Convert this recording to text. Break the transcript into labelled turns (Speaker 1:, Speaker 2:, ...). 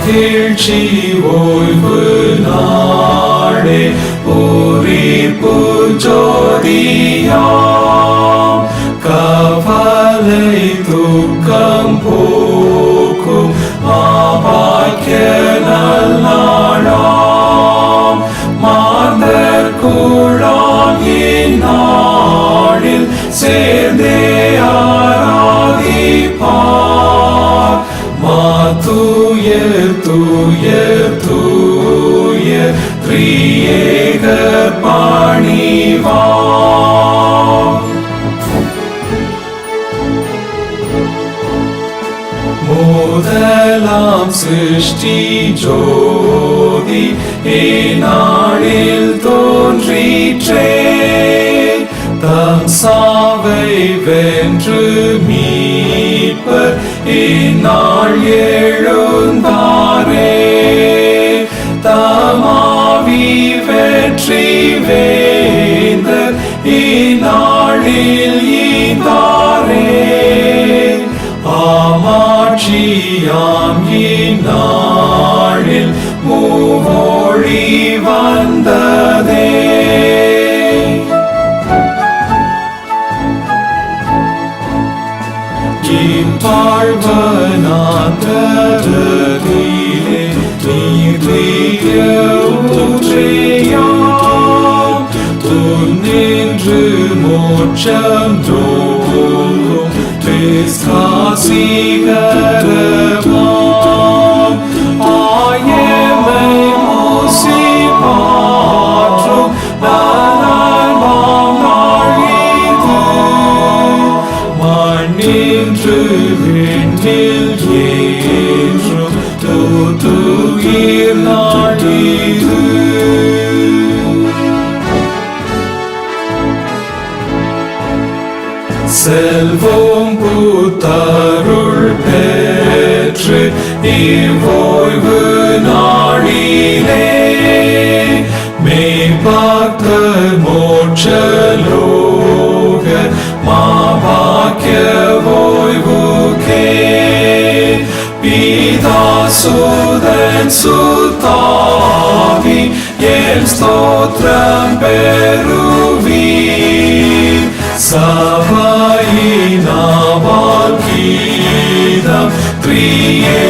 Speaker 1: மகிழ்ச்சி ஓய்வு நாடே பூரிப்பு ஜோதியாம் கவலை துக்கம் போக்கும் மாபாக்கிய நல்நாளாம் மாந்தர் கூழாம் இந்நாளில் சேர்ந்தே ஆராதிப்பார் மாத்துயர் தூயர் தூயர் திரியேகர் பணிவார் முதலாம் சிருஷ்டி ஜோதி இந்நாளில் தோன்றிற்றே தம் சாவை வென்று மீட்பர் இந்நாள் எழுந்தாரே தமாவி வெற்றி வேந்தர் இந்நாளில் ஈந்தாரே ஆமாட்சியாம் இந்நாளில் மூவொழி வந்ததே தாழ்வனாதரதிலே நீரிய ஊற்றையாம் துன்னின்று மோட்சம் தோறும் விஸ்காசிகரமாம் ஆயமை மூசி மாற்றும் நலமாம் நாளிது மண்ணின்று விண்ணில் ஏற்றும் தூதுயிர் நாளிது செல்வம் புத்தருள் பெற்று இவ்வோய்வு நாளிலே மேய்பக்தர் மோட்சலோக மாபாக்கிய ஓய்வுக்கே பிதாசுதன் சுத்தாவி என் ஸ்தோத்திரம் பெறுவீர் சபையினாவால் கீதம் கிரியே